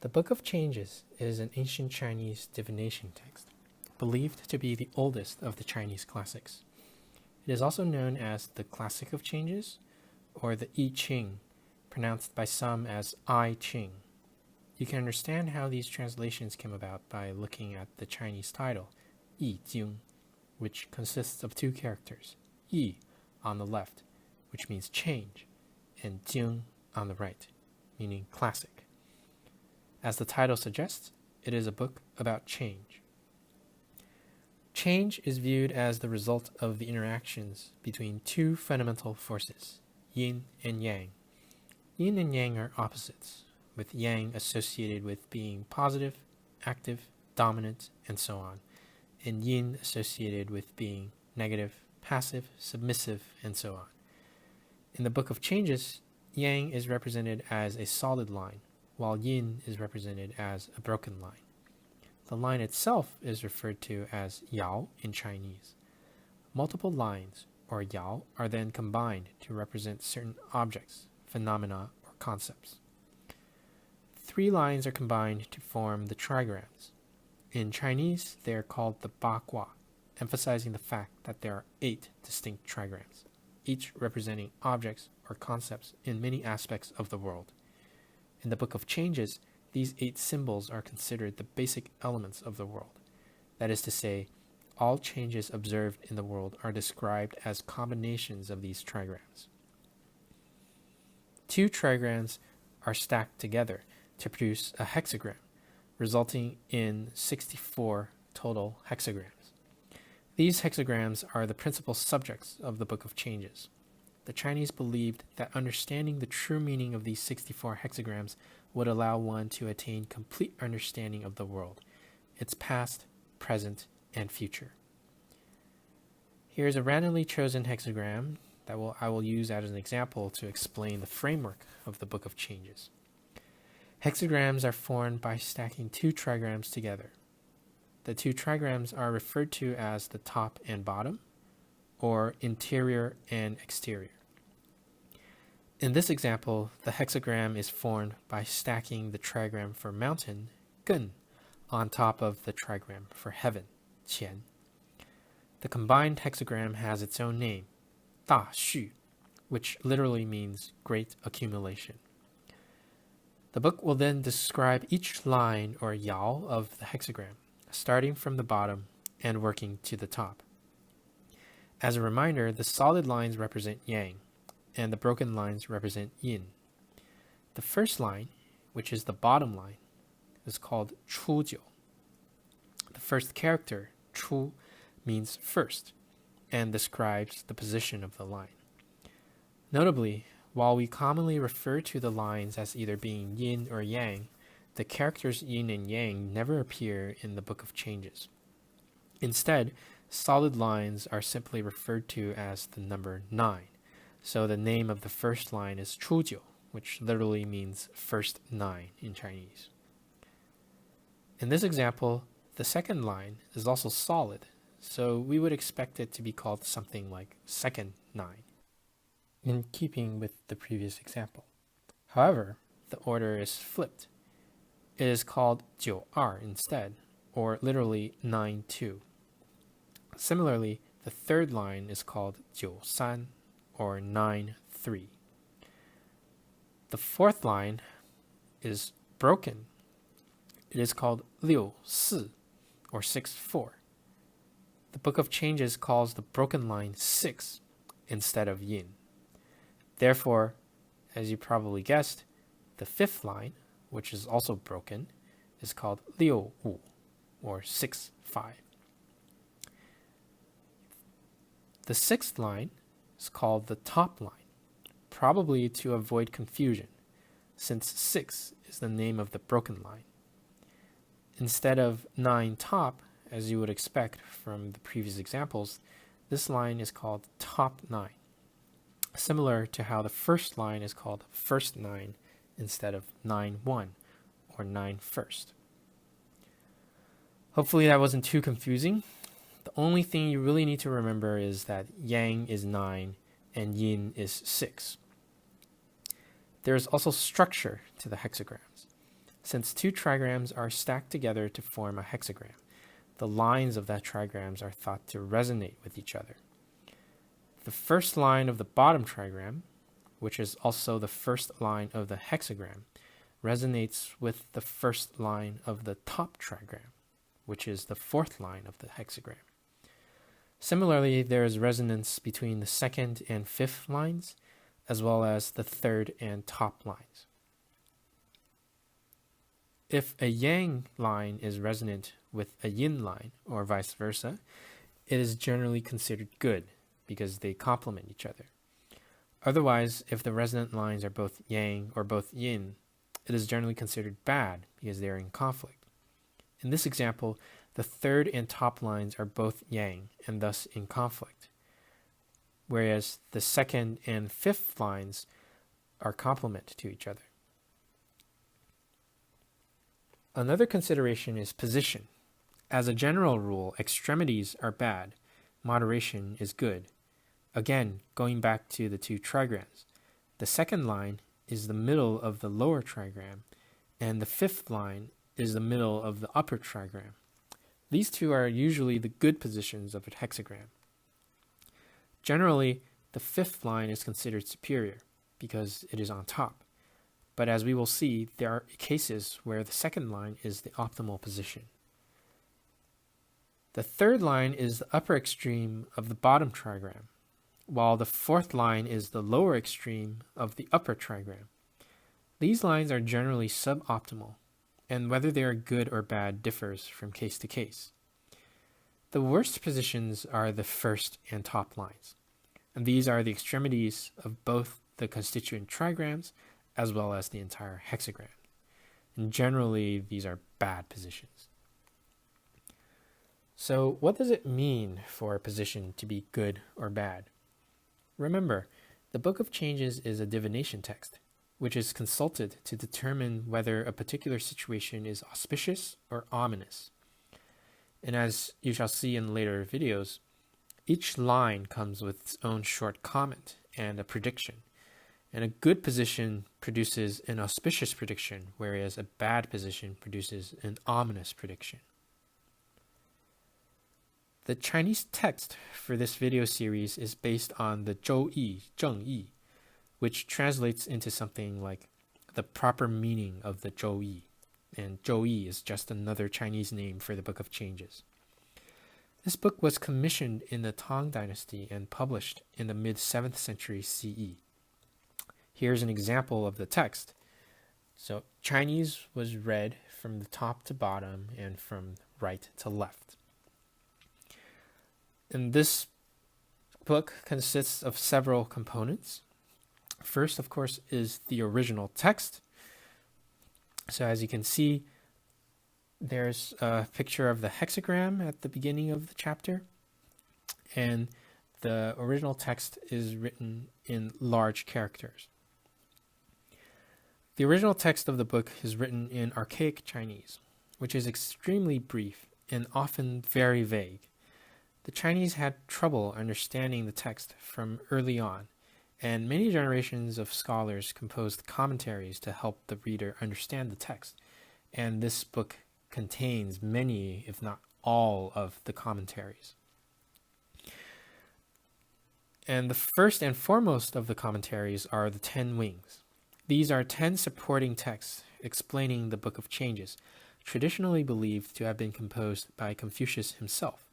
The Book of Changes is an ancient Chinese divination text, believed to be the oldest of the Chinese classics. It is also known as the Classic of Changes, or the I Ching, pronounced by some as I Ching. You can understand how these translations came about by looking at the Chinese title, I Ching, which consists of two characters, Yi on the left, which means change, and Jing on the right, meaning classic. As the title suggests, it is a book about change. Change is viewed as the result of the interactions between two fundamental forces, yin and yang. Yin and yang are opposites, with yang associated with being positive, active, dominant, and so on, and yin associated with being negative, passive, submissive, and so on. In the Book of Changes, yang is represented as a solid line, while yin is represented as a broken line. The line itself is referred to as yao in Chinese. Multiple lines, or yao, are then combined to represent certain objects, phenomena, or concepts. 3 lines are combined to form the trigrams. In Chinese, they are called the ba gua, emphasizing the fact that there are 8 distinct trigrams, each representing objects or concepts in many aspects of the world. In the Book of Changes, these 8 symbols are considered the basic elements of the world. That is to say, all changes observed in the world are described as combinations of these trigrams. 2 trigrams are stacked together to produce a hexagram, resulting in 64 total hexagrams. These hexagrams are the principal subjects of the Book of Changes. The Chinese believed that understanding the true meaning of these 64 hexagrams would allow one to attain complete understanding of the world, its past, present, and future. Here is a randomly chosen hexagram that I will use as an example to explain the framework of the Book of Changes. Hexagrams are formed by stacking 2 trigrams together. The 2 trigrams are referred to as the top and bottom, or interior and exterior. In this example, the hexagram is formed by stacking the trigram for mountain, gun, on top of the trigram for heaven, qian. The combined hexagram has its own name, da xu, which literally means great accumulation. The book will then describe each line or yao of the hexagram, starting from the bottom and working to the top. As a reminder, the solid lines represent yang, and the broken lines represent yin. The first line, which is the bottom line, is called chu jiu. The first character, chu, means first, and describes the position of the line. Notably, while we commonly refer to the lines as either being yin or yang, the characters yin and yang never appear in the Book of Changes. Instead, solid lines are simply referred to as the number 9, so the name of the first line is chujiu, which literally means first 9 in Chinese. In this example, the second line is also solid, so we would expect it to be called something like second 9, in keeping with the previous example. However, the order is flipped. It is called 92 instead, or literally 9-2. Similarly, the third line is called 93, or 9-3. The fourth line is broken. It is called 6-4, or 6-4. The Book of Changes calls the broken line 6 instead of yin. Therefore, as you probably guessed, the fifth line, which is also broken, is called 6-5, or 6-5. The sixth line is called the top line, probably to avoid confusion, since 6 is the name of the broken line. Instead of 9 top, as you would expect from the previous examples, this line is called top 9, similar to how the first line is called first 9 instead of 9-1 or 9-1. Hopefully that wasn't too confusing. The only thing you really need to remember is that yang is 9 and yin is 6. There is also structure to the hexagrams. Since two trigrams are stacked together to form a hexagram, the lines of that trigrams are thought to resonate with each other. The first line of the bottom trigram, which is also the first line of the hexagram, resonates with the first line of the top trigram, which is the fourth line of the hexagram. Similarly, there is resonance between the second and fifth lines, as well as the third and top lines. If a yang line is resonant with a yin line, or vice versa, it is generally considered good because they complement each other. Otherwise, if the resonant lines are both yang or both yin, it is generally considered bad because they are in conflict. In this example, the third and top lines are both yang and thus in conflict, whereas the second and fifth lines are complement to each other. Another consideration is position. As a general rule, extremities are bad, moderation is good. Again, going back to the two trigrams, the second line is the middle of the lower trigram, and the fifth line is the middle of the upper trigram. These two are usually the good positions of a hexagram. Generally, the fifth line is considered superior because it is on top. But as we will see, there are cases where the second line is the optimal position. The third line is the upper extreme of the bottom trigram, while the fourth line is the lower extreme of the upper trigram. These lines are generally suboptimal, and whether they are good or bad differs from case to case. The worst positions are the first and top lines, and these are the extremities of both the constituent trigrams as well as the entire hexagram. And generally, these are bad positions. So what does it mean for a position to be good or bad? Remember, the Book of Changes is a divination text, which is consulted to determine whether a particular situation is auspicious or ominous. And as you shall see in later videos, each line comes with its own short comment and a prediction. And a good position produces an auspicious prediction, whereas a bad position produces an ominous prediction. The Chinese text for this video series is based on the Zhou Yi, Zheng Yi, which translates into something like the proper meaning of the Zhou Yi. And Zhou Yi is just another Chinese name for the Book of Changes. This book was commissioned in the Tang Dynasty and published in the mid-7th century CE. Here's an example of the text. So Chinese was read from the top to bottom and from right to left. And this book consists of several components. First, of course, is the original text. So as you can see, there's a picture of the hexagram at the beginning of the chapter. And the original text is written in large characters. The original text of the book is written in archaic Chinese, which is extremely brief and often very vague. The Chinese had trouble understanding the text from early on, and many generations of scholars composed commentaries to help the reader understand the text, and this book contains many, if not all, of the commentaries. And the first and foremost of the commentaries are the 10 wings. These are 10 supporting texts explaining the Book of Changes, traditionally believed to have been composed by Confucius himself.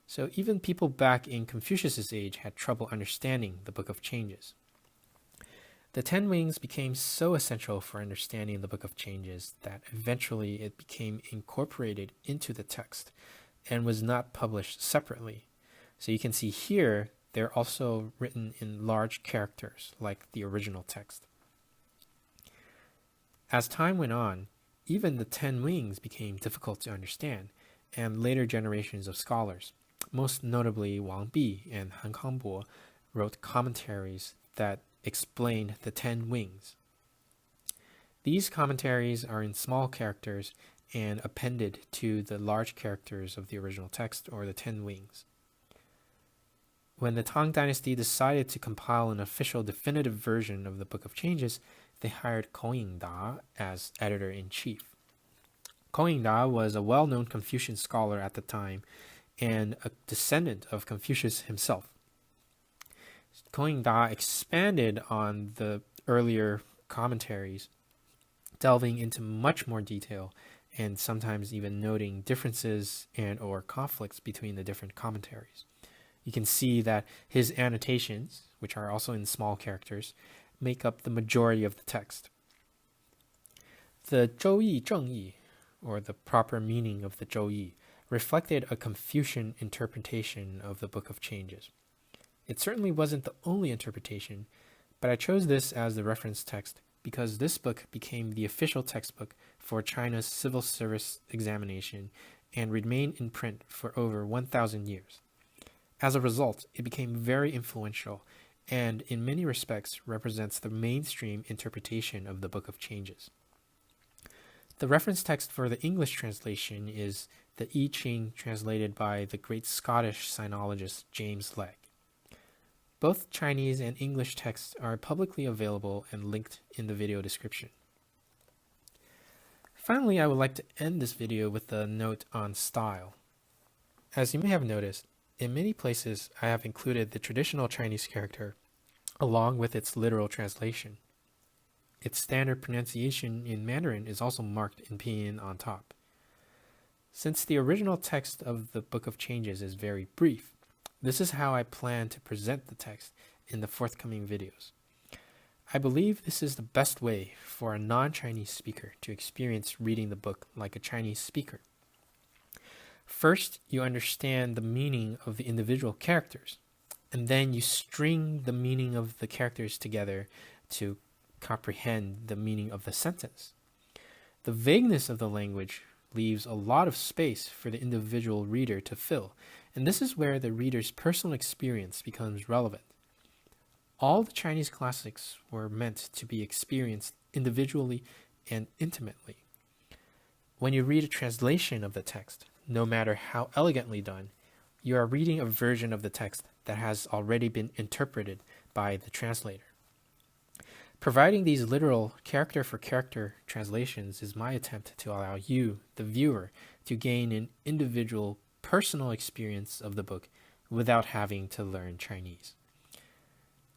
So even people back in Confucius's age had trouble understanding the Book of Changes. The 10 wings became so essential for understanding the Book of Changes that eventually it became incorporated into the text and was not published separately. So you can see here, they're also written in large characters like the original text. As time went on, even the 10 wings became difficult to understand, and later generations of scholars, most notably Wang Bi and Han Kangbo, wrote commentaries that explained the 10 wings. These commentaries are in small characters and appended to the large characters of the original text, or the 10 wings. When the Tang Dynasty decided to compile an official definitive version of the Book of Changes, they hired Kou Yingda as editor-in-chief. Kou Yingda was a well-known Confucian scholar at the time and a descendant of Confucius himself. Kou Yingda expanded on the earlier commentaries, delving into much more detail and sometimes even noting differences and or conflicts between the different commentaries. You can see that his annotations, which are also in small characters, make up the majority of the text. The Zhou Yi正Yi, or the proper meaning of the Zhou Yi, reflected a Confucian interpretation of the Book of Changes. It certainly wasn't the only interpretation, but I chose this as the reference text because this book became the official textbook for China's civil service examination and remained in print for over 1,000 years. As a result, it became very influential and in many respects represents the mainstream interpretation of the Book of Changes. The reference text for the English translation is the I Ching translated by the great Scottish sinologist James Legge. Both Chinese and English texts are publicly available and linked in the video description. Finally, I would like to end this video with a note on style. As you may have noticed, in many places I have included the traditional Chinese character along with its literal translation. Its standard pronunciation in Mandarin is also marked in pinyin on top. Since the original text of the Book of Changes is very brief, this is how I plan to present the text in the forthcoming videos. I believe this is the best way for a non-Chinese speaker to experience reading the book like a Chinese speaker. First, you understand the meaning of the individual characters, and then you string the meaning of the characters together to comprehend the meaning of the sentence. The vagueness of the language leaves a lot of space for the individual reader to fill, and this is where the reader's personal experience becomes relevant. All the Chinese classics were meant to be experienced individually and intimately. When you read a translation of the text, no matter how elegantly done, you are reading a version of the text that has already been interpreted by the translator. Providing these literal character-for-character translations is my attempt to allow you, the viewer, to gain an individual, personal experience of the book without having to learn Chinese.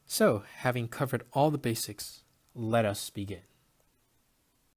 So, having covered all the basics, let us begin.